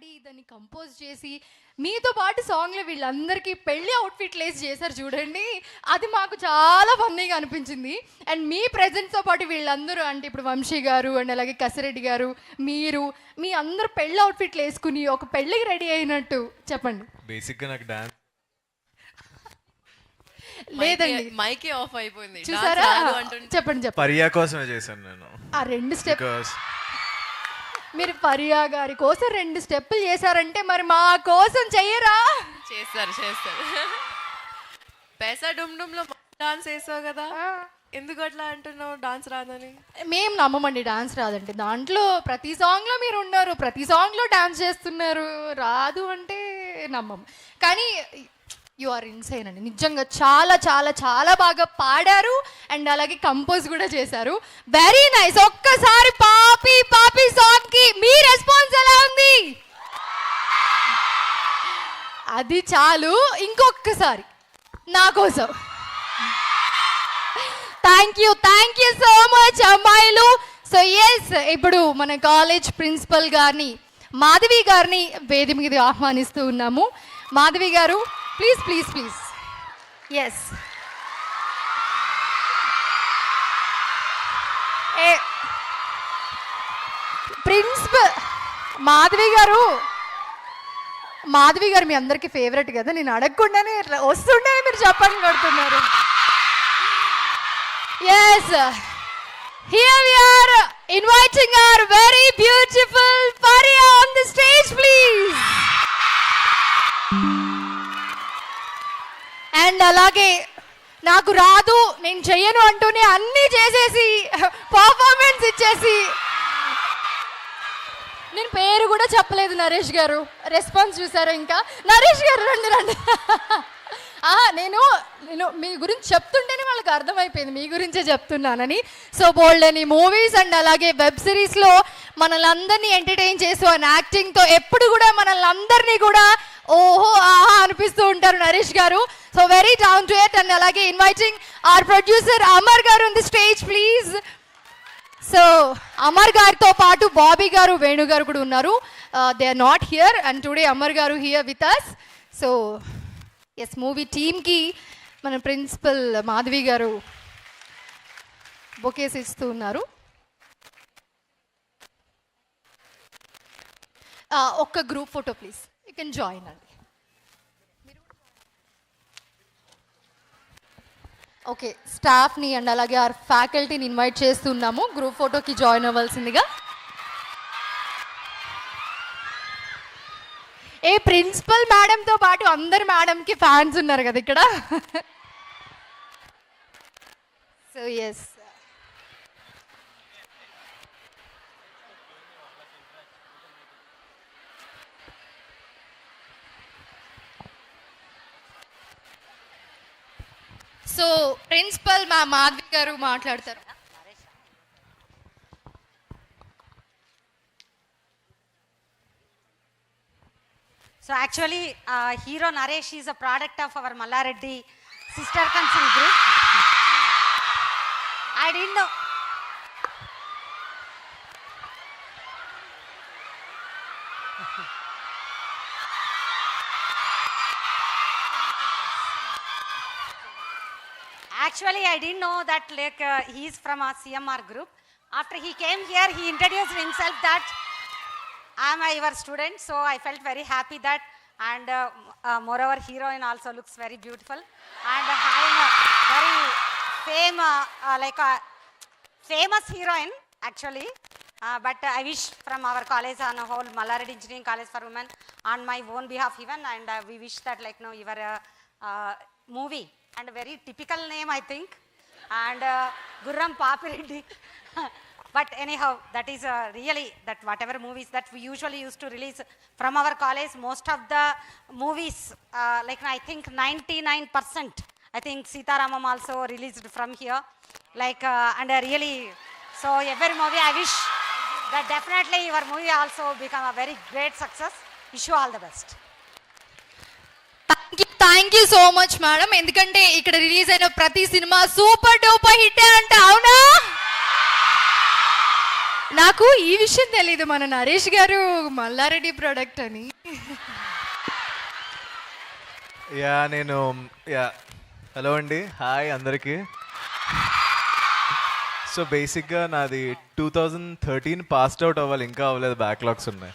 పాడి దాన్ని కంపోజ్ చేసి మీతో పాటు సాంగ్లో వీళ్ళందరికీ పెళ్లి అవుట్ఫిట్లు వేసి చేశారు చూడండి, అది మాకు చాలా ఫన్నీగా అనిపించింది. అండ్ మీ ప్రెజెంట్తో పాటు వీళ్ళందరూ అంటే ఇప్పుడు వంశీ గారు అండ్ అలాగే కసిరెడ్డి గారు, మీరు మీ అందరూ పెళ్లి అవుట్ఫిట్లు వేసుకుని ఒక పెళ్ళికి రెడీ అయినట్టు చెప్పండి. బేసిక్గా నాకు డాన్స్ లేదండి, మైకే ఆఫ్ అయిపోయింది. చూసారా? చెప్పండి. పరియా కోసమే చేశాను నేను. ఆ 2 స్టెప్ మీరు పరియా గారి కోసం 2 స్టెప్పులు చేశారంటే మరి మా కోసం చెయ్యరా? చేస్తారు. పైసా డుమ్ డుమ్ లో డాన్స్ వేసావు కదా, ఎందుకు అట్లా అంటున్నావు డాన్స్ రాదని? మేము నమ్మమండి డాన్స్ రాదండి. దాంట్లో ప్రతి సాంగ్లో మీరు ఉన్నారు, ప్రతి సాంగ్లో డాన్స్ చేస్తున్నారు. రాదు అంటే నమ్మం. కానీ యు ఆర్ ఇన్సైన్ అండి, నిజంగా చాలా చాలా చాలా బాగా పాడారు అండ్ అలాగే కంపోజ్ కూడా చేశారు. Very nice. ఒక్కసారి పాపి పాపి సాంగ్ కి మీ రెస్పాన్స్ ఎలా ఉంది? అది చాలు. ఇంకొకసారి నా కోసం. థ్యాంక్ యూ సో మచ్ అమ్మాయిలు. సో ఎస్, ఇప్పుడు మన కాలేజ్ ప్రిన్సిపల్ గారిని మాధవి గారిని వేదిక మీద ఆహ్వానిస్తూ ఉన్నాము. మాధవి గారు ప్లీజ్. ఎస్, ప్రిన్సిపల్ మాధవి గారు మీ అందరికీ ఫేవరెట్ కదా, నేను అడగకుండానే వస్తుండే మీరు చెప్పండి కొడుతున్నారు. Yes, here we are inviting our very beautiful Pariya on the stage, please. And అలాగే నాకు రాదు నేను చెయ్యను అంటూనే అన్నీ చేసేసి పర్ఫార్మెన్స్ ఇచ్చేసి, నేను పేరు కూడా చెప్పలేదు నరేష్ గారు, రెస్పాన్స్ చూసారా? ఇంకా నరేష్ గారు రండి. నేను మీ గురించి చెప్తుంటేనే వాళ్ళకి అర్థమైపోయింది మీ గురించే చెప్తున్నానని. సో బోల్డ్ అని మూవీస్ అండ్ అలాగే వెబ్ సిరీస్లో మనల్ని అందరినీ ఎంటర్టైన్ చేస్తూ అండ్ యాక్టింగ్తో ఎప్పుడు కూడా మనల్ని అందరినీ కూడా ఓహో ఆహా అనిపిస్తూ ఉంటారు Naresh garu. So very down to earth. And అలాగే inviting our producer Amar garu on the stage please. So Amar గారితో పాటు బాబీ గారు, వేణు గారు కూడా ఉన్నారు. They are not here and today Amar garu here with us. So yes, movie టీమ్కి మన ప్రిన్సిపల్ మాధవి గారు బొకేస్ ఇస్తూ ఉన్నారు. ఒక్క group photo please, you can join అండి. ఓకే, స్టాఫ్ని అండ్ అలాగే ఆ ఫ్యాకల్టీని ఇన్వైట్ చేస్తున్నాము గ్రూప్ ఫోటోకి జాయిన్ అవ్వాల్సిందిగా. ప్రిన్సిపల్ మేడంతో పాటు అందరు మేడంకి ఫ్యాన్స్ ఉన్నారు కదా ఇక్కడ. సో ఎస్, సో ప్రిన్సిపల్ మా మాధవి గారు మాట్లాడతారు. So actually, hero Naresh is a product of our Mallareddy sister concern group. I didn't know. Actually, I didn't know that he is from a CMR group. After he came here, he introduced himself that I am your student, so I felt very happy that, and moreover heroine also looks very beautiful and having a very famous heroine actually, but I wish from our college on a whole, Mallareddy Engineering College for Women, on my own behalf even, and we wish that your movie and a very typical name I think, and Gurram Papireddy. But anyhow, that is really that whatever movies that we usually used to release from our college, most of the movies, I think 99%, I think Sita Ramam also released from here. And really, so every movie I wish that definitely your movie also become a very great success. Wish you all the best. Thank you so much madam. ఎందుకంటే ఇక్కడ release అయిన ప్రతి cinema super duper hit అంటే అవునా? నాకు ఈ విషయం తెలీదు మన నరేష్ గారు మల్లారెడ్డి ప్రోడక్ట్ అని. యా హలో అండి, హాయ్ అందరికీ. సో బేసిక్గా నాది 2013 పాస్డ్ అవుట్ అవ్వాలి, ఇంకా అవ్వలేదు, బ్యాక్లాగ్స్ ఉన్నాయి.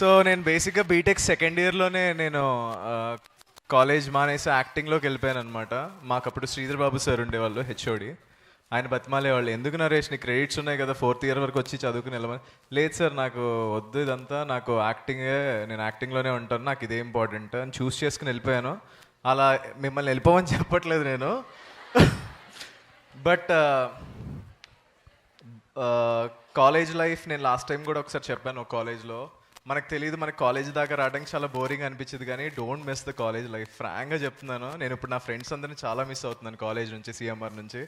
సో నేను బేసిక్గా బీటెక్ సెకండ్ ఇయర్లోనే నేను కాలేజ్ మానేసి యాక్టింగ్లోకి వెళ్ళిపోయాను అనమాట. మాకు అప్పుడు శ్రీధర్ బాబు సార్ ఉండేవాళ్ళు, హెచ్ఓడి. ఆయన బతిమాలేవాళ్ళు, ఎందుకు నరేష్ నీ క్రెడిట్స్ ఉన్నాయి కదా, 4th ఇయర్ వరకు వచ్చి చదువుకుని వెళ్ళమని. లేదు సార్ నాకు వద్దు ఇదంతా, నాకు యాక్టింగే, నేను యాక్టింగ్లోనే ఉంటాను, నాకు ఇదే ఇంపార్టెంట్ అని చూస్ చేసుకుని వెళ్ళిపోయాను. అలా మిమ్మల్ని వెళ్ళిపోమని చెప్పట్లేదు నేను, బట్ కాలేజ్ లైఫ్ నేను లాస్ట్ టైం కూడా ఒకసారి చెప్పాను. కాలేజ్లో మనకు తెలియదు, మనకి కాలేజ్ దాకా రావడానికి చాలా బోరింగ్ అనిపించింది, కానీ don't miss the college life. ఫ్రాంక్గా చెప్తున్నాను, నేను ఇప్పుడు నా ఫ్రెండ్స్ అందరినీ చాలా మిస్ అవుతున్నాను కాలేజ్ నుంచి, సిఎంఆర్ నుంచి.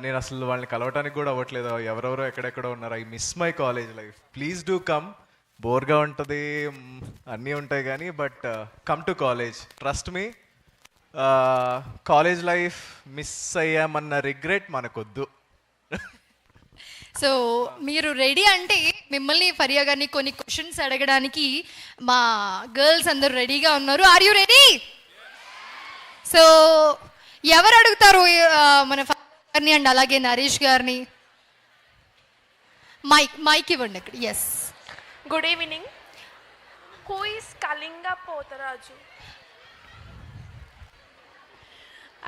నేను అసలు వాళ్ళని కలవటానికి కూడా అవ్వట్లేదు, ఎవరెవరో ఎక్కడెక్కడో ఉన్నారు. I miss my college life. Please do come. బోర్గా ఉంటుంది, అన్నీ ఉంటాయి కానీ, but come to college, trust me. College life miss అయ్యామన్న రిగ్రెట్ మనకొద్దు. సో మీరు రెడీ అంటే మిమ్మల్ని ఫరియా గారిని కొన్ని క్వశ్చన్స్ అడగడానికి మా గర్ల్స్ అందరూ రెడీగా ఉన్నారు. Are you ready? సో ఎవరు అడుగుతారు మన గారిని అండ్ అలాగే నరేష్ గారిని? మైక్ ఇవ్వండి అక్కడ. Yes, good evening. Who is Kalinga Potharaju?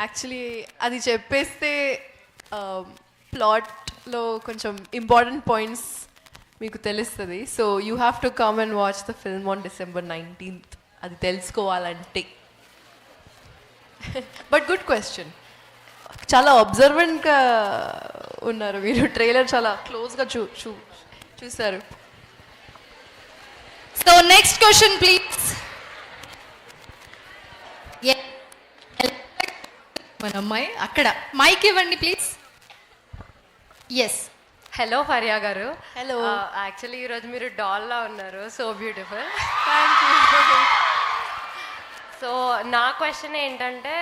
Actually అది చెప్పేస్తే ప్లాట్లో కొంచెం ఇంపార్టెంట్ పాయింట్స్ మీకు తెలుస్తుంది. So you have to come and watch the film on December 19th, అది తెలుసుకోవాలంటే. బట్ గుడ్ క్వశ్చన్, చాలా అబ్జర్వెంట్గా ఉన్నారు మీరు, ట్రైలర్ చాలా క్లోజ్గా చూసారు. So next question please. మన అమ్మాయి అక్కడ మైక్ ఇవ్వండి ప్లీజ్. ఎస్. హలో ఫరియా గారు. హలో. యాక్చువల్లీ ఈరోజు మీరు డాల్లా ఉన్నారు, so beautiful. Thank you. So నా క్వశ్చన్ ఏంటంటే,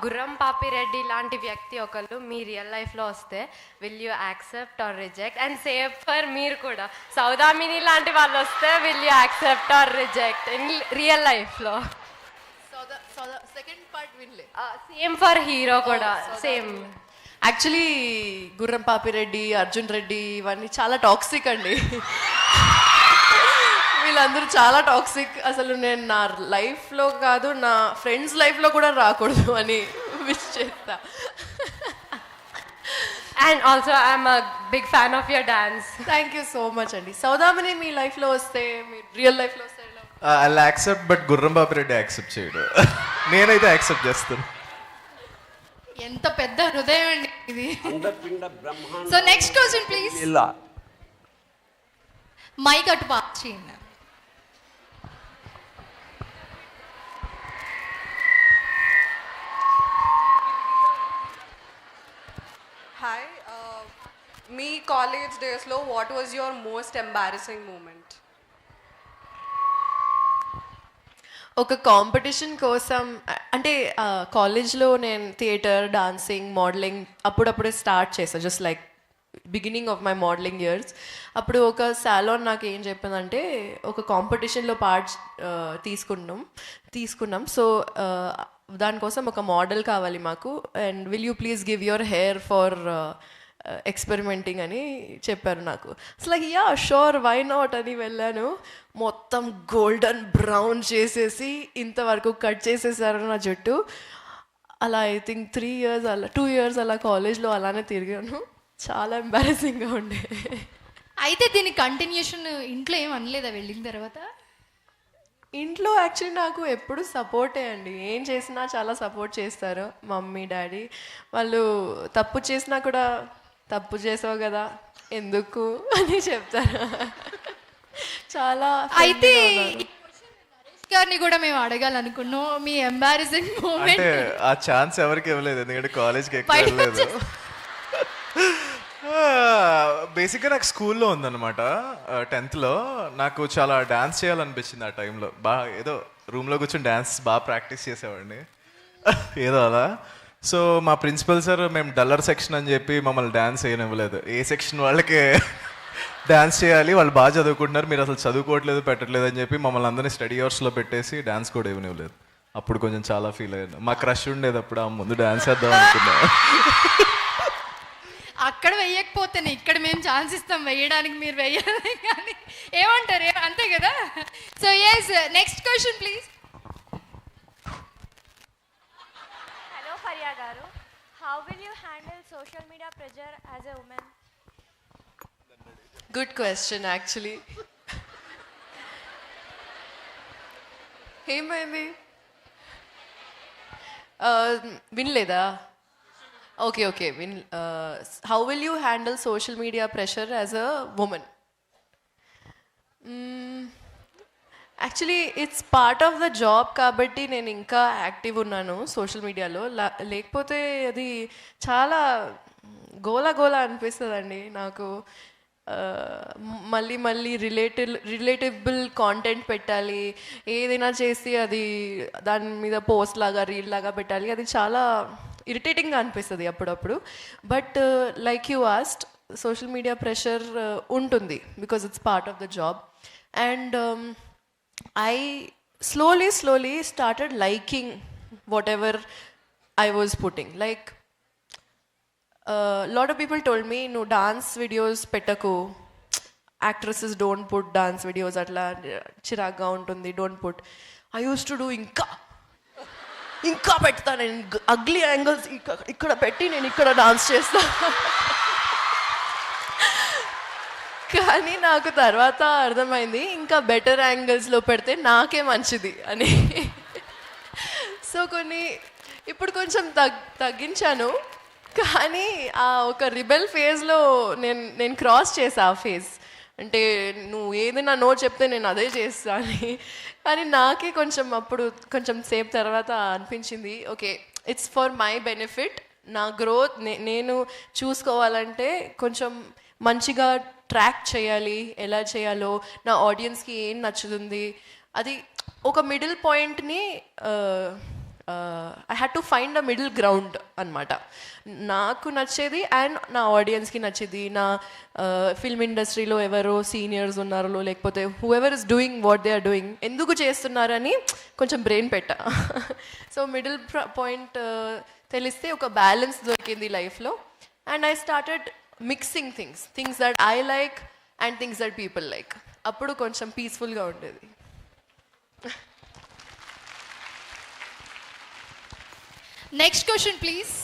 గుర్రం పాపిరెడ్డి లాంటి వ్యక్తి ఒకళ్ళు మీ రియల్ లైఫ్లో వస్తే will you accept or reject? And same for మీరు కూడా, సౌదామిని లాంటి వాళ్ళు వస్తే will you accept or reject in real లైఫ్లో? సెకండ్ పార్ట్ వినలే. సేమ్ ఫర్ హీరో కూడా, సేమ్. యాక్చువల్లీ గుర్రం పాపిరెడ్డి, అర్జున్ రెడ్డి ఇవన్నీ చాలా టాక్సిక్ అండి. వీళ్ళందరూ చాలా టాక్సిక్. అసలు నేను నా లైఫ్లో కాదు, నా ఫ్రెండ్స్ లైఫ్లో కూడా రాకూడదు అని విష్ చేస్తా. And also I'm a big fan of your dance. Thank you so much అండి. సౌదామిని మీ లైఫ్లో వస్తే, మీ రియల్ లైఫ్లో వస్తే ఐ యాక్సెప్ట్, బట్ గుర్రం బాపిరెడ్డి యాక్సెప్ట్ చేయడు. నేనైతే యాక్సెప్ట్ చేస్తాను. ఎంత పెద్ద హృదయం అండి ఇది. So next question please. Mic అటు పాస్ చేయండి. Hi, మీ కాలేజ్ డేస్లో what was your most embarrassing moment? ఒక కాంపిటీషన్ కోసం, అంటే కాలేజ్లో నేను థియేటర్, డాన్సింగ్, మోడలింగ్ అప్పుడప్పుడే స్టార్ట్ చేశాను, just like beginning of my modelling years. అప్పుడు ఒక సాలోన్ నాకు ఏం చెప్పిందంటే, ఒక కాంపిటీషన్లో పార్ట్ తీసుకున్నాం. సో దానికోసం ఒక మోడల్ కావాలి మాకు, and will you please give your hair for experimenting అని చెప్పారు నాకు. అసలు యా షూర్, వై నాట్ అని వెళ్ళాను. మొత్తం గోల్డెన్ బ్రౌన్ చేసేసి ఇంతవరకు కట్ చేసేసారు నా జుట్టు. అలా ఐ థింక్ 3 years అలా 2 years అలా కాలేజ్లో అలానే తిరిగాను. చాలా ఎంబారసింగ్గా ఉండే. అయితే దీని కంటిన్యూషన్ ఇంట్లో ఏం అనలేదా వెళ్ళిన తర్వాత? ఇంట్లో యాక్చువల్లీ నాకు ఎప్పుడు సపోర్టే అండి, ఏం చేసినా చాలా సపోర్ట్ చేస్తారు మమ్మీ డాడీ. వాళ్ళు తప్పు చేసినా కూడా తప్పు చేసావు కదా ఎందుకు అని చెప్తారు. చాలా అయితే గారిని కూడా మేము అడగాలనుకున్నాం, మీ ఎంబారసింగ్ అంటే మూమెంట్. ఆ ఛాన్స్ ఎవరికి ఇవ్వలేదు, ఎందుకంటే కాలేజ్కి ఎక్కువ వెళ్ళలేదు. బేసిక్గా నాకు స్కూల్లో ఉందన్నమాట. 10th నాకు చాలా డ్యాన్స్ చేయాలనిపించింది ఆ టైంలో. బాగా ఏదో రూమ్లో కూర్చొని డ్యాన్స్ బాగా ప్రాక్టీస్ చేసేవాడిని ఏదో అలా. సో మా ప్రిన్సిపల్ సార్ మేము డల్లర్ సెక్షన్ అని చెప్పి మమ్మల్ని డ్యాన్స్ చేయనివ్వలేదు. ఏ సెక్షన్ వాళ్ళకి డ్యాన్స్ చేయాలి, వాళ్ళు బాగా చదువుకుంటున్నారు, మీరు అసలు చదువుకోవట్లేదు పెట్టట్లేదు అని చెప్పి మమ్మల్ని అందరినీ స్టడీ అవర్స్లో పెట్టేసి డ్యాన్స్ కూడా ఇవ్వనివ్వలేదు. అప్పుడు కొంచెం చాలా ఫీల్ అయ్యాను. మా క్రష్ ఉండేది అప్పుడు, ఆ ముందు డ్యాన్స్ చేద్దాం అనుకున్నా. అక్కడ వెయ్యకపోతేనే ఇక్కడ మేము ఛాన్స్ ఇస్తాం వెయ్యడానికి, మీరు వెయ్యాలి కానీ ఏమంటారు అంతే కదా. So yes, next question please. Hello, Farya Garu. How will you handle social media pressure as a woman? Good question actually. ఏమైంది వినలేదా? Okay okay how will you handle social media pressure as a women? Actually it's part of the job కాబట్టి నేను ఇంకా active ఉన్నాను social మీడియాలో. లేకపోతే అది చాలా గోలా అనిపిస్తుందండి నాకు. మళ్ళీ మళ్ళీ రిలేటబుల్ కాంటెంట్ పెట్టాలి, ఏదైనా చేసి అది దాని మీద పోస్ట్ లాగా రీల్ లాగా పెట్టాలి, అది చాలా ఇరిటేటింగ్గా అనిపిస్తుంది అప్పుడప్పుడు. But like you asked, social media pressure ఉంటుంది because it's part of the job. And I slowly started liking whatever I was putting. Like lot of people told me, no dance videos pettaku, actresses don't put dance videos atla chiraga untundi, don't put. I used to do ఇంకా పెడతా నేను ugly angles ఇక్కడ పెట్టి నేను ఇక్కడ dance చేస్తా. కానీ నాకు తర్వాత అర్థమైంది ఇంకా బెటర్ యాంగిల్స్లో పెడితే నాకే మంచిది అని. సో ఇప్పుడు కొంచెం తగ్గించాను, కానీ ఆ ఒక రిబెల్ ఫేజ్లో నేను క్రాస్ చేసా ఆ ఫేజ్. అంటే నువ్వు ఏదైనా నో చెప్తే నేను అదే చేస్తా అని. కానీ నాకే అప్పుడు కొంచెం సేపు తర్వాత అనిపించింది, okay it's for my benefit, నా గ్రోత్ నేను చూసుకోవాలంటే కొంచెం మంచిగా ట్రాక్ చేయాలి, ఎలా చేయాలో, నా ఆడియన్స్కి ఏం నచ్చుతుంది, అది ఒక మిడిల్ పాయింట్ని I had to find a middle ground అనమాట. నాకు నచ్చేది అండ్ నా ఆడియన్స్కి నచ్చేది, నా ఫిల్మ్ ఇండస్ట్రీలో ఎవరో సీనియర్స్ ఉన్నారో లేకపోతే whoever is doing what they are doing ఎందుకు చేస్తున్నారని కొంచెం బ్రెయిన్ పెట్టా. సో మిడిల్ పాయింట్ తెలిస్తే ఒక బ్యాలెన్స్ దొరికింది లైఫ్లో. And I started mixing things that I like and things that people like. అప్పుడు కొంచెం పీస్ఫుల్గా ఉండేది. Next question please.